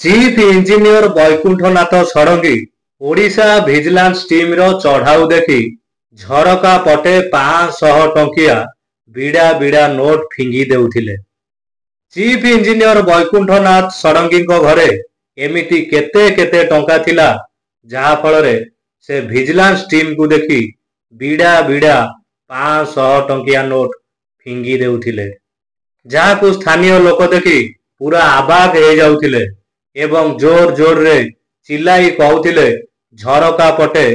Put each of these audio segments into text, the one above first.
Chief engineer Baikunthanath Sadangi Odisha vigilance ଟିମ୍ର ଚଢ଼ାଉ ଦେଖି ଝରକା ପଟେ 500 ଟଙ୍କିଆ ବିଡ଼ା ବିଡ଼ା ନୋଟ୍ ଫିଙ୍ଗି ଦେଉଥିଲେ। ଚିଫ୍ ଇଞ୍ଜିନିୟର ବୈକୁଣ୍ଠନାଥ ଷଡ଼ଙ୍ଗୀଙ୍କ ଘରେ ଏମିତି କେତେ କେତେ ଟଙ୍କା ଥିଲା ଯାହା ଫଳରେ ସେ ଭିଜିଲାନ୍ସ ଟିମ୍କୁ ଦେଖି ବିଡ଼ା ବିଡ଼ା 500 ଟଙ୍କିଆ ନୋଟ୍ ଫିଙ୍ଗି ଦେଉଥିଲେ, ଯାହାକୁ ସ୍ଥାନୀୟ ଲୋକ ଦେଖି ପୁରା ଆବାକ୍ ହେଇଯାଉଥିଲେ ଏବଂ ଜୋର ଜୋରରେ ଚିଲ୍ଲାଇ କହୁଥିଲେ, ଝରକା ପଟେ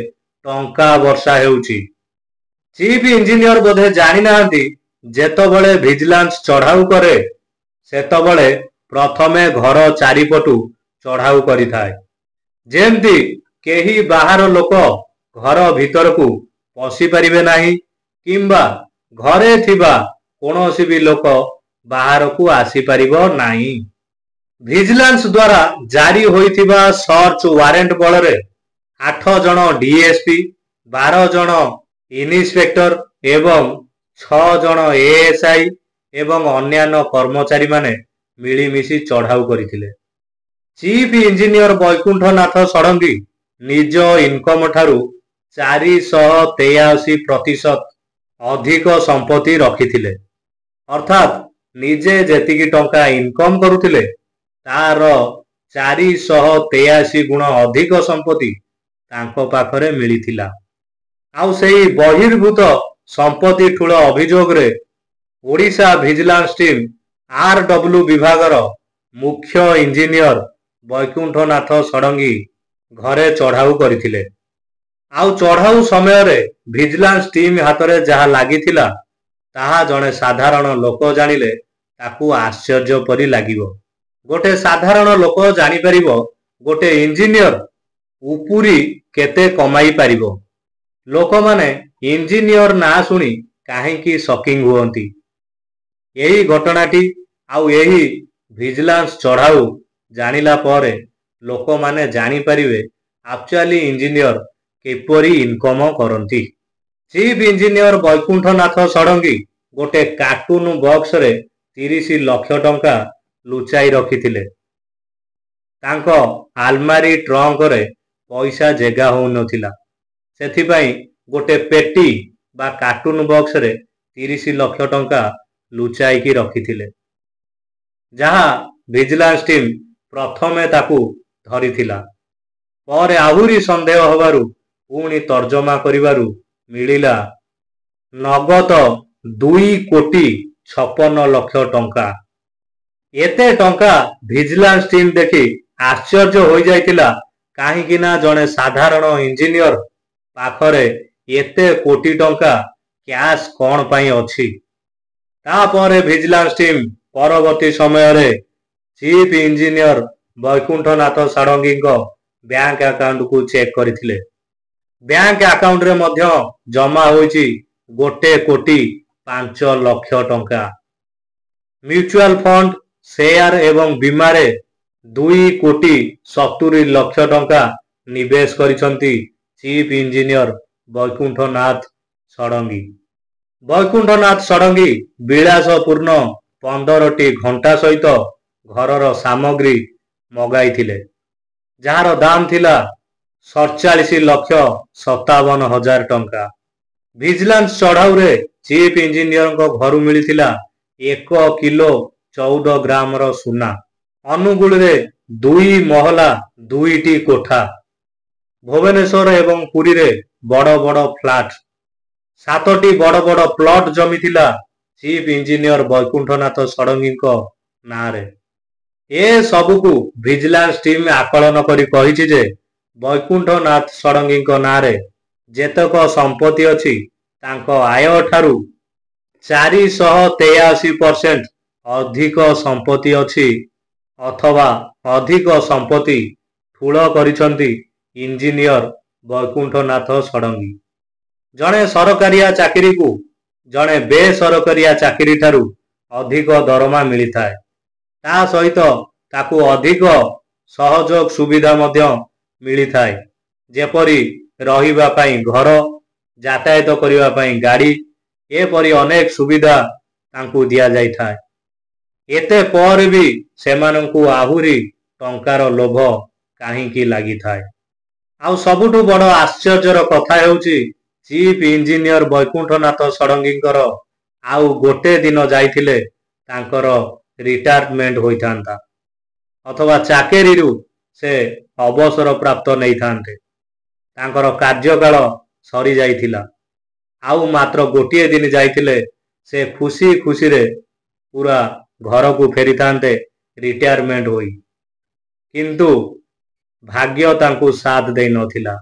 ଟଙ୍କା ବର୍ଷା ହେଉଛି। ଚିଫ୍ ଇଞ୍ଜିନିୟର ବୋଧେ ଜାଣିନାହାନ୍ତି ଯେତେବେଳେ ଭିଜିଲାନ୍ସ ଚଢ଼ାଉ କରେ ସେତେବେଳେ ପ୍ରଥମେ ଘର ଚାରିପଟୁ ଚଢ଼ାଉ କରିଥାଏ, ଯେମିତି କେହି ବାହାର ଲୋକ ଘର ଭିତରକୁ ପଶିପାରିବେ ନାହିଁ କିମ୍ବା ଘରେ ଥିବା କୌଣସି ବି ଲୋକ ବାହାରକୁ ଆସିପାରିବ ନାହିଁ। ଭିଜିଲାନ୍ସ ଦ୍ୱାରା ଜାରି ହୋଇଥିବା ସର୍ଚ୍ଚ ୱାରେଣ୍ଟ ବଳରେ 8 ଜଣ ଡିଏସ୍ପି, 12 ଜଣ ଇନ୍ସପେକ୍ଟର ଏବଂ 6 ଜଣ ଏଏସ୍ଆଇ ଏବଂ ଅନ୍ୟାନ୍ୟ କର୍ମଚାରୀମାନେ ମିଳିମିଶି ଚଢ଼ାଉ କରିଥିଲେ। ଚିଫ୍ ଇଞ୍ଜିନିୟର ବୈକୁଣ୍ଠନାଥ ଷଡ଼ଙ୍ଗୀ ନିଜ ଇନକମ୍ ଠାରୁ 483% ଅଧିକ ସମ୍ପତ୍ତି ରଖିଥିଲେ, ଅର୍ଥାତ୍ ନିଜେ ଯେତିକି ଟଙ୍କା ଇନକମ୍ କରୁଥିଲେ ତାର 483 ଗୁଣ ଅଧିକ ସମ୍ପତ୍ତି ତାଙ୍କ ପାଖରେ ମିଳିଥିଲା। ଆଉ ସେହି ବହିର୍ଭୂତ ସମ୍ପତ୍ତି ଠୁଳ ଅଭିଯୋଗରେ ଓଡ଼ିଶା ଭିଜିଲାନ୍ସ ଟିମ୍ RW ବିଭାଗର ମୁଖ୍ୟ ଇଞ୍ଜିନିୟର ବୈକୁଣ୍ଠନାଥ ଷଡ଼ଙ୍ଗୀ ଘରେ ଚଢ଼ାଉ କରିଥିଲେ। ଆଉ ଚଢ଼ାଉ ସମୟରେ ଭିଜିଲାନ୍ସ ଟିମ୍ ହାତରେ ଯାହା ଲାଗିଥିଲା ତାହା ଜଣେ ସାଧାରଣ ଲୋକ ଜାଣିଲେ ତାକୁ ଆଶ୍ଚର୍ଯ୍ୟ ପରି ଲାଗିବ। ଗୋଟେ ସାଧାରଣ ଲୋକ ଜାଣିପାରିବ ଗୋଟେ ଇଞ୍ଜିନିୟର ଉପୁରି କେତେ କମାଇ ପାରିବ। ଲୋକମାନେ ଇଞ୍ଜିନିୟର ନାଁ ଶୁଣି କାହିଁକି ସକିଂ ହୁଅନ୍ତି। ଏହି ଘଟଣାଟି ଆଉ ଏହି ଭିଜିଲାନ୍ସ ଚଢ଼ାଉ ଜାଣିଲା ପରେ ଲୋକମାନେ ଜାଣିପାରିବେ ଆକ୍ଚୁଆଲି ଇଞ୍ଜିନିୟର କିପରି ଇନକମ୍ କରନ୍ତି। ଚିଫ୍ ଇଞ୍ଜିନିୟର ବୈକୁଣ୍ଠନାଥ ଷଡ଼ଙ୍ଗୀ ଗୋଟେ କାର୍ଟୁନ ବକ୍ସରେ 30 ଲକ୍ଷ ଟଙ୍କା ଲୁଚାଇ ରଖିଥିଲେ। ତାଙ୍କ ଆଲମାରୀ ଟ୍ରଙ୍କରେ ପଇସା ଜେଗା ହେଉନଥିଲା, ସେଥିପାଇଁ ଗୋଟେ ପେଟି ବା କାର୍ଟୁନ ବକ୍ସରେ 30 ଲକ୍ଷ ଟଙ୍କା ଲୁଚାଇକି ରଖିଥିଲେ, ଯାହା ଭିଜିଲାନ୍ସ ଟିମ୍ ପ୍ରଥମେ ତାକୁ ଧରିଥିଲା। ପରେ ଆହୁରି ସନ୍ଦେହ ହେବାରୁ ପୁଣି ତର୍ଜମା କରିବାରୁ ମିଳିଲା ନଗଦ 2,56,00,000 ଟଙ୍କା। ଏତେ ଟଙ୍କା ଭିଜିଲାନ୍ସ ଟିମ୍ ଦେଖି ଆଶ୍ଚର୍ଯ୍ୟ ହୋଇଯାଇଥିଲା, କାହିଁକି ନା ଜଣେ ସାଧାରଣ ଇଞ୍ଜିନିୟର ପାଖରେ ଏତେ କୋଟି ଟଙ୍କା କ୍ୟାଶ କ'ଣ ପାଇଁ ଅଛି। ତାପରେ ଭିଜିଲାନ୍ସ ଟିମ୍ ପରବର୍ତ୍ତୀ ସମୟରେ ଚିଫ୍ ଇଞ୍ଜିନିୟର ବୈକୁଣ୍ଠନାଥ ଷଡ଼ଙ୍ଗୀଙ୍କ ବ୍ୟାଙ୍କ ଆକାଉଣ୍ଟକୁ ଚେକ୍ କରିଥିଲେ। ବ୍ୟାଙ୍କ ଆକାଉଣ୍ଟରେ ମଧ୍ୟ ଜମା ହୋଇଛି 1,05,00,000 ଟଙ୍କା। ମ୍ୟୁଚୁଆଲ ଫଣ୍ଡ, ସେୟାର ଏବଂ ବୀମାରେ 2,70,00,000 ଟଙ୍କା ନିବେଶ କରିଛନ୍ତି ଚିଫ୍ ଇଞ୍ଜିନିୟର ବୈକୁଣ୍ଠନାଥ ଷଡ଼ଙ୍ଗୀ। ବୈକୁଣ୍ଠନାଥ ଷଡ଼ଙ୍ଗୀ ବିଳାସପୂର୍ଣ୍ଣ 15ଟି ଘଣ୍ଟା ସହିତ ଘରର ସାମଗ୍ରୀ ମଗାଇଥିଲେ, ଯାହାର ଦାମ ଥିଲା 47,57,000 ଟଙ୍କା। ଭିଜିଲାନ୍ସ ଚଢ଼ାଉରେ ଚିଫ୍ ଇଞ୍ଜିନିୟରଙ୍କ ଘରୁ ମିଳିଥିଲା 1 କିଲୋ 14 ଗ୍ରାମର ସୁନା। ଅନୁଗୁଳରେ 2 ମହଲା 2ଟି କୋଠା, ଭୁବନେଶ୍ୱର ଏବଂ ପୁରୀରେ ବଡ଼ ବଡ଼ ଫ୍ଲାଟ, 7ଟି ବଡ଼ ବଡ଼ ପ୍ଲଟ ଜମି ଥିଲା ଚିଫ୍ ଇଞ୍ଜିନିୟର ବୈକୁଣ୍ଠନାଥ ଷଡ଼ଙ୍ଗୀଙ୍କ ନାଁରେ। ଏ ସବୁକୁ ଭିଜିଲାନ୍ସ ଟିମ୍ ଆକଳନ କରି କହିଛି ଯେ ବୈକୁଣ୍ଠନାଥ ଷଡ଼ଙ୍ଗୀଙ୍କ ନାଁରେ ଯେତେକ ସମ୍ପତ୍ତି ଅଛି ତାଙ୍କ ଆୟ ଠାରୁ 483% ଅଧିକ ସମ୍ପତ୍ତି ଅଛି, ଅଥବା ଅଧିକ ସମ୍ପତ୍ତି ଠୁଳ କରିଛନ୍ତି ଇଞ୍ଜିନିୟର ବୈକୁଣ୍ଠନାଥ ଷଡ଼ଙ୍ଗୀ। ଜଣେ ସରକାରିଆ ଚାକିରିକୁ ଜଣେ ବେସରକାରିଆ ଚାକିରି ଠାରୁ ଅଧିକ ଦରମା ମିଳିଥାଏ। ତା ସହିତ ତାକୁ ଅଧିକ ସହଯୋଗ ସୁବିଧା ମଧ୍ୟ ମିଳିଥାଏ, ଯେପରି ରହିବା ପାଇଁ ଘର, ଯାତାୟାତ କରିବା ପାଇଁ ଗାଡ଼ି, ଏପରି ଅନେକ ସୁବିଧା ତାଙ୍କୁ ଦିଆଯାଇଥାଏ। ଏତେ ପରେ ବି ସେମାନଙ୍କୁ ଆହୁରି ଟଙ୍କାର ଲୋଭ କାହିଁକି ଲାଗିଥାଏ। ଆଉ ସବୁଠୁ ବଡ଼ ଆଶ୍ଚର୍ଯ୍ୟର କଥା ହେଉଛି ଚିଫ୍ ଇଞ୍ଜିନିୟର ବୈକୁଣ୍ଠନାଥ ଷଡ଼ଙ୍ଗୀଙ୍କର ଆଉ ଗୋଟେ ଦିନ ଯାଇଥିଲେ ତାଙ୍କର ରିଟାୟାରମେଣ୍ଟ ହୋଇଥାନ୍ତା, ଅଥବା ଚାକିରିରୁ ସେ ଅବସର ପ୍ରାପ୍ତ ନେଇଥାନ୍ତେ। ତାଙ୍କର କାର୍ଯ୍ୟକାଳ ସରିଯାଇଥିଲା। ଆଉ ମାତ୍ର ଗୋଟିଏ ଦିନ ଯାଇଥିଲେ ସେ ଖୁସି ଖୁସିରେ ପୁରା ଘରକୁ ଫେରିଥାନ୍ତେ ରିଟାୟାରମେଣ୍ଟ ହୋଇ। କିନ୍ତୁ ଭାଗ୍ୟ ତାଙ୍କୁ ସାଥ ଦେଇ ନଥିଲା।